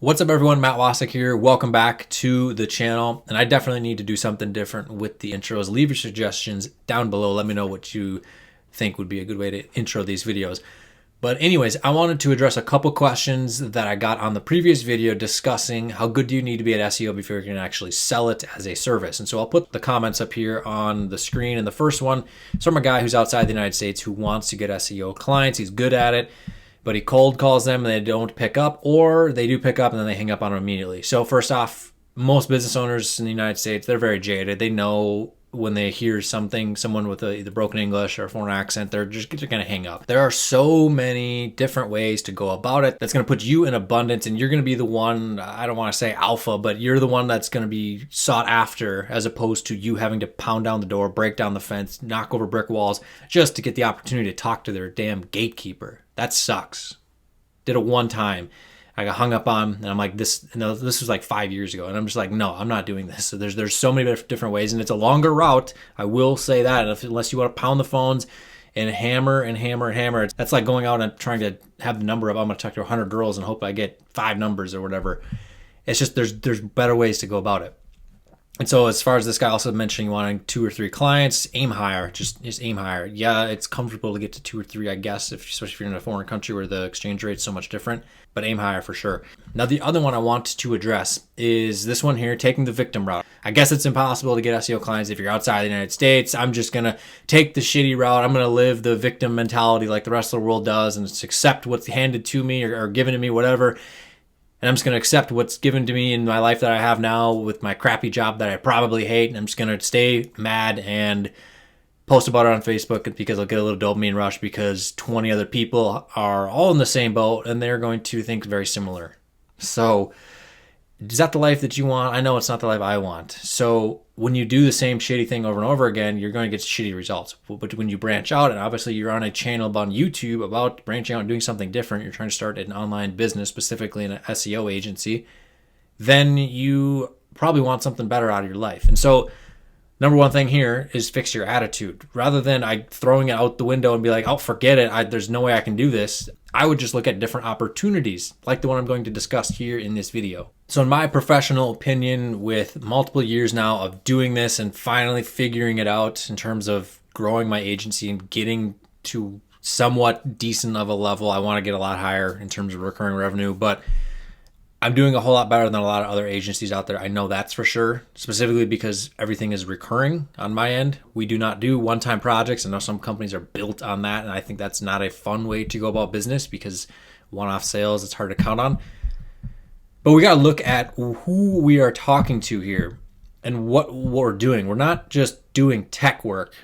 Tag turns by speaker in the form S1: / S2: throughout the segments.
S1: What's up everyone, Matt Wacek here. Welcome back to the channel. And I definitely need to do something different with the intros. Leave your suggestions down below. Let me know what you think would be a good way to intro these videos. But anyways, I wanted to address a couple questions that I got on the previous video discussing how good do you need to be at SEO before you can actually sell it as a service. And so I'll put the comments up here on the screen. And the first one is from a guy who's outside the United States who wants to get SEO clients. He's good at it, but he cold calls them and they don't pick up, or they do pick up and then they hang up on him immediately. So first off, most business owners in the United States, they're very jaded. They know when they hear someone with either broken English or a foreign accent, they're going to hang up. There are so many different ways to go about it that's going to put you in abundance, and you're going to be the one, I don't want to say alpha, but you're the one that's going to be sought after, as opposed to you having to pound down the door, break down the fence, knock over brick walls just to get the opportunity to talk to their damn gatekeeper. That sucks. Did it one time. I got hung up on, and I'm like, this was like 5 years ago, and I'm just like, no, I'm not doing this. So there's so many different ways, and it's a longer route. I will say that, unless you want to pound the phones and hammer and hammer and hammer. That's like going out and trying to have the number of, I'm going to talk to 100 girls and hope I get 5 numbers or whatever. It's just there's better ways to go about it. And so as far as this guy also mentioning wanting 2 or 3 clients, aim higher, just aim higher. Yeah, it's comfortable to get to 2 or 3, I guess, especially if you're in a foreign country where the exchange rate's so much different, but aim higher for sure. Now, the other one I want to address is this one here, taking the victim route. I guess it's impossible to get SEO clients if you're outside the United States. I'm just going to take the shitty route. I'm going to live the victim mentality like the rest of the world does and just accept what's handed to me or given to me, whatever. And I'm just going to accept what's given to me in my life that I have now with my crappy job that I probably hate. And I'm just going to stay mad and post about it on Facebook because I'll get a little dopamine rush because 20 other people are all in the same boat and they're going to think very similar. So is that the life that you want? I know it's not the life I want. So when you do the same shitty thing over and over again, you're going to get shitty results. But when you branch out, and obviously you're on a channel on YouTube about branching out and doing something different, you're trying to start an online business, specifically in an SEO agency, then you probably want something better out of your life. And so number one thing here is fix your attitude. Rather than throwing it out the window and be like, oh, forget it, there's no way I can do this, I would just look at different opportunities like the one I'm going to discuss here in this video. So in my professional opinion, with multiple years now of doing this and finally figuring it out in terms of growing my agency and getting to somewhat decent of a level, I want to get a lot higher in terms of recurring revenue, but I'm doing a whole lot better than a lot of other agencies out there. I know that's for sure, specifically because everything is recurring on my end. We do not do one-time projects. I know some companies are built on that, and I think that's not a fun way to go about business because one-off sales, it's hard to count on. But we got to look at who we are talking to here and what we're doing. We're not just doing tech work.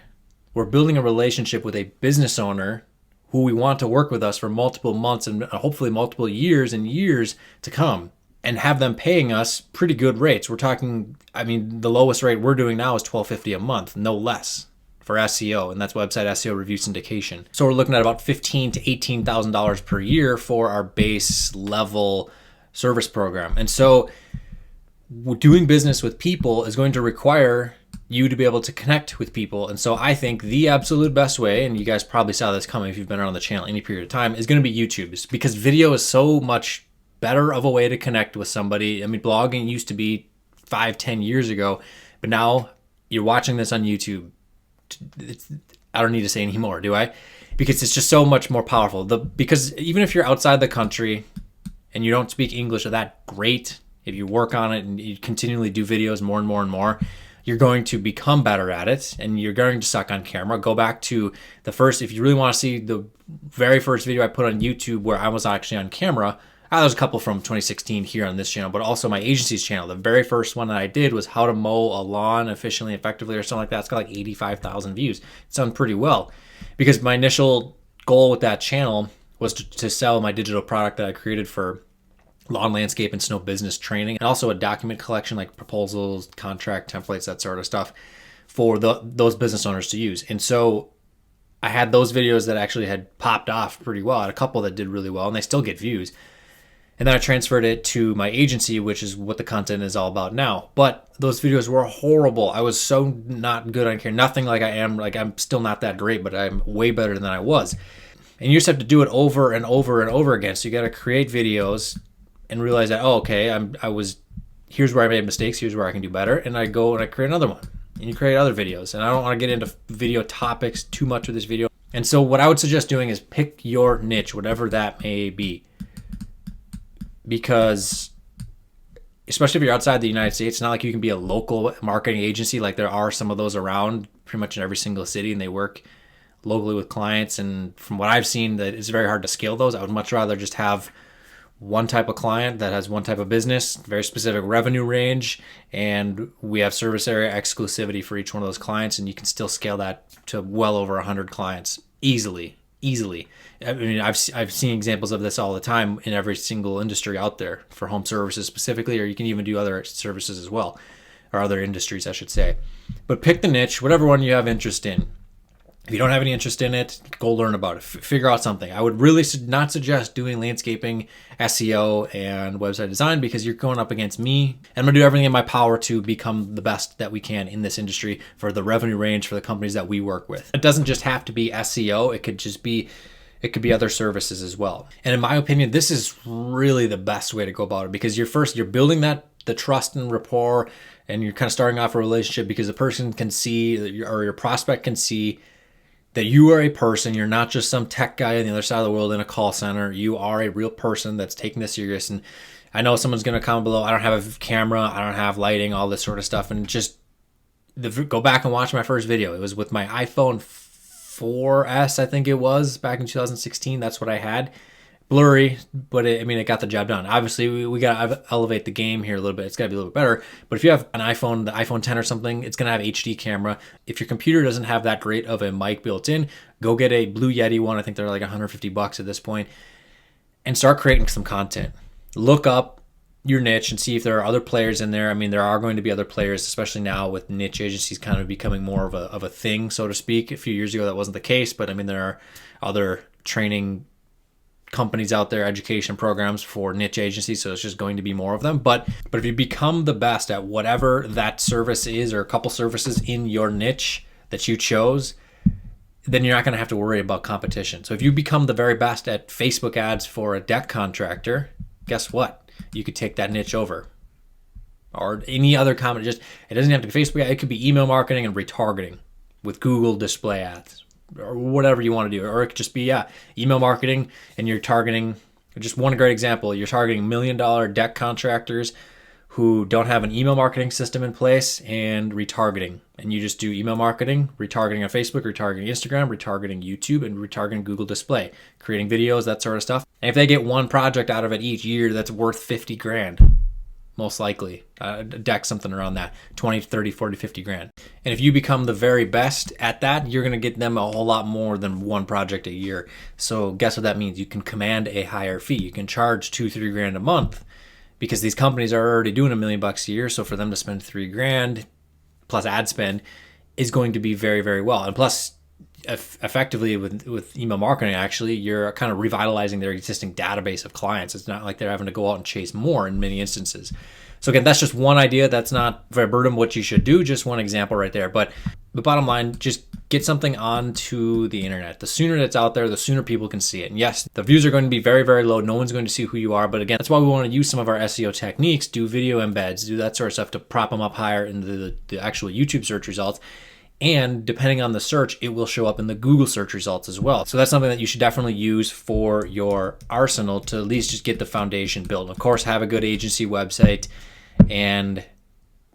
S1: We're building a relationship with a business owner who we want to work with us for multiple months and hopefully multiple years and years to come, and have them paying us pretty good rates. We're talking, the lowest rate we're doing now is $12.50 a month, no less, for SEO, and that's website SEO review syndication. So we're looking at about $15,000 to $18,000 per year for our base level service program. And so doing business with people is going to require you to be able to connect with people. And so I think the absolute best way, and you guys probably saw this coming if you've been around the channel any period of time, is going to be YouTube. It's because video is so much better of a way to connect with somebody. Blogging used to be 5-10 years ago, but now you're watching this on YouTube. I don't need to say anymore, do I? Because it's just so much more powerful. Because even if you're outside the country and you don't speak English that great, if you work on it and you continually do videos more and more and more, you're going to become better at it, and you're going to suck on camera. Go back to the first, if you really want to see the very first video I put on YouTube where I was actually on camera, there's a couple from 2016 here on this channel, but also my agency's channel. The very first one that I did was how to mow a lawn efficiently, effectively, or something like that. It's got like 85,000 views. It sounds pretty well, because my initial goal with that channel was to sell my digital product that I created for lawn, landscape, and snow business training, and also a document collection like proposals, contract templates, that sort of stuff for those business owners to use. And so I had those videos that actually had popped off pretty well. I had a couple that did really well, and they still get views. And then I transferred it to my agency, which is what the content is all about now. But those videos were horrible. I was so not good on camera. Nothing like I am. Like, I'm still not that great, but I'm way better than I was. And you just have to do it over and over and over again. So you got to create videos, and realize that, oh, okay, here's where I made mistakes, here's where I can do better, and I go and I create another one. And you create other videos. And I don't want to get into video topics too much with this video. And so what I would suggest doing is pick your niche, whatever that may be. Because especially if you're outside the United States, it's not like you can be a local marketing agency. Like there are some of those around pretty much in every single city, and they work locally with clients. And from what I've seen, that it's very hard to scale those. I would much rather just have one type of client that has one type of business, very specific revenue range, and we have service area exclusivity for each one of those clients, and you can still scale that to well over 100 clients easily. I mean, I've seen examples of this all the time in every single industry out there for home services specifically, or you can even do other services as well, or other industries, I should say. But pick the niche, whatever one you have interest in. If you don't have any interest in it, go learn about it. Figure out something. I would really not suggest doing landscaping, SEO, and website design because you're going up against me. And I'm going to do everything in my power to become the best that we can in this industry for the revenue range for the companies that we work with. It doesn't just have to be SEO. It could be other services as well. And in my opinion, this is really the best way to go about it because you're building the trust and rapport, and you're kind of starting off a relationship because the person can see, or your prospect can see, that you are a person. You're not just some tech guy on the other side of the world in a call center. You are a real person that's taking this serious. And I know someone's going to comment below, I don't have a camera, I don't have lighting, all this sort of stuff. And just go back and watch my first video. It was with my iPhone 4S, I think it was, back in 2016. That's what I had. Blurry, but it got the job done. Obviously, we got to elevate the game here a little bit. It's got to be a little bit better. But if you have an iPhone, the iPhone 10 or something, it's going to have HD camera. If your computer doesn't have that great of a mic built in, go get a Blue Yeti one. I think they're like $150 at this point, and start creating some content. Look up your niche and see if there are other players in there. I mean, there are going to be other players, especially now with niche agencies kind of becoming more of a thing, so to speak. A few years ago, that wasn't the case, but I mean, there are other training companies out there, education programs for niche agencies, so it's just going to be more of them. But if you become the best at whatever that service is, or a couple services in your niche that you chose, then you're not going to have to worry about competition. So if you become the very best at Facebook ads for a deck contractor, guess what? You could take that niche over. Or any other comment. It doesn't have to be Facebook ad. It could be email marketing and retargeting with Google display ads, or whatever you want to do. Or it could just be, email marketing, and you're targeting, just one great example, you're targeting $1 million deck contractors who don't have an email marketing system in place, and retargeting. And you just do email marketing, retargeting on Facebook, retargeting Instagram, retargeting YouTube, and retargeting Google display, creating videos, that sort of stuff. And if they get one project out of it each year, that's worth 50 grand. Most likely, deck something around that, 20, 30, 40, 50 grand. And if you become the very best at that, you're going to get them a whole lot more than one project a year. So guess what that means? You can command a higher fee. You can charge 2-3 grand a month because these companies are already doing $1 million a year. So for them to spend 3 grand plus ad spend is going to be very, very well. And plus, effectively with email marketing, actually, you're kind of revitalizing their existing database of clients. It's not like they're having to go out and chase more in many instances. So again, that's just one idea. That's not verbatim what you should do, just one example right there. But the bottom line, just get something onto the internet. The sooner it's out there, the sooner people can see it. And yes, the views are going to be very, very low. No one's going to see who you are. But again, that's why we want to use some of our SEO techniques, do video embeds, do that sort of stuff to prop them up higher in the actual YouTube search results. And depending on the search, it will show up in the Google search results as well. So that's something that you should definitely use for your arsenal to at least just get the foundation built. Of course, have a good agency website, and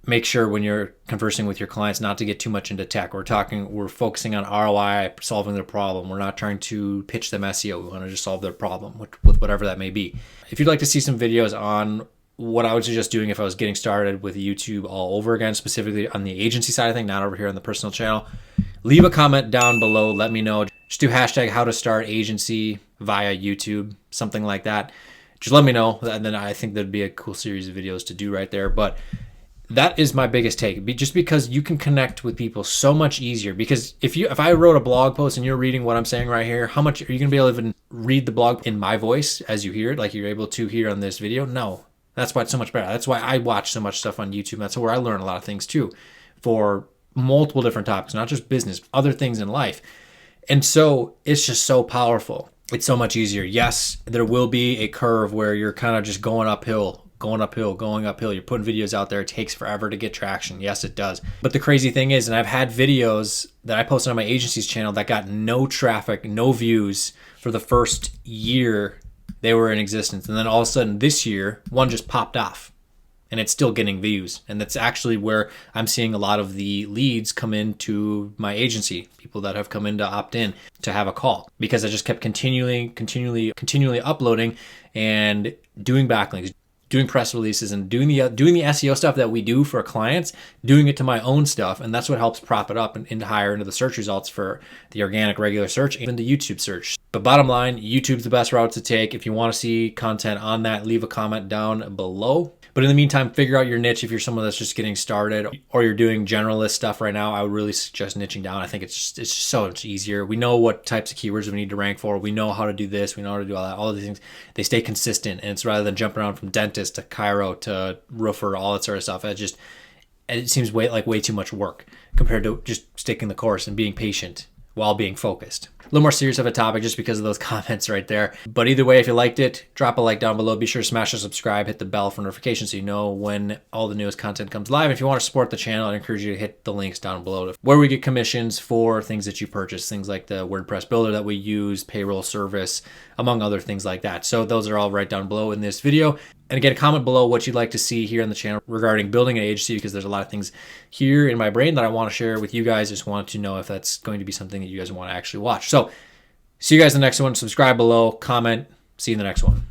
S1: make sure when you're conversing with your clients not to get too much into tech. We're focusing on ROI, solving their problem. We're not trying to pitch them SEO. We want to just solve their problem with whatever that may be. If you'd like to see some videos on what I would suggest doing if I was getting started with YouTube all over again, specifically on the agency side of things, not over here on the personal channel, leave a comment down below. Let me know. Just do hashtag how to start agency via YouTube, something like that. Just let me know, and then I think that'd be a cool series of videos to do right there. But that is my biggest take, just because you can connect with people so much easier. Because if I wrote a blog post and you're reading what I'm saying right here, how much are you gonna be able to even read the blog in my voice as you hear it, like you're able to hear on this video? No. That's why it's so much better. That's why I watch so much stuff on YouTube. That's where I learn a lot of things too, for multiple different topics, not just business, other things in life. And so it's just so powerful. It's so much easier. Yes, there will be a curve where you're kind of just going uphill, going uphill, going uphill. You're putting videos out there. It takes forever to get traction. Yes, it does. But the crazy thing is, and I've had videos that I posted on my agency's channel that got no traffic, no views for the first year they were in existence. And then all of a sudden this year, one just popped off and it's still getting views. And that's actually where I'm seeing a lot of the leads come into my agency, people that have come in to opt in to have a call, because I just kept continually uploading and doing backlinks, doing press releases, and doing the SEO stuff that we do for clients, doing it to my own stuff. And that's what helps prop it up and higher into the search results for the organic regular search and the YouTube search. But bottom line, YouTube's the best route to take. If you want to see content on that, leave a comment down below. But in the meantime, figure out your niche. If you're someone that's just getting started or you're doing generalist stuff right now, I would really suggest niching down. I think it's just so much easier. We know what types of keywords we need to rank for. We know how to do this. We know how to do all that. All of these things, they stay consistent. And it's rather than jumping around from dentist to chiro to roofer, all that sort of stuff. It seems way too much work compared to just sticking the course and being patient while being focused. A little more serious of a topic just because of those comments right there. But either way, if you liked it, drop a like down below. Be sure to smash the subscribe, hit the bell for notifications so you know when all the newest content comes live. If you want to support the channel, I encourage you to hit the links down below where we get commissions for things that you purchase, things like the WordPress builder that we use, payroll service, among other things like that. So those are all right down below in this video. And again, comment below what you'd like to see here on the channel regarding building an agency, because there's a lot of things here in my brain that I want to share with you guys. Just want to know if that's going to be something that you guys want to actually watch. So see you guys in the next one. Subscribe below, comment. See you in the next one.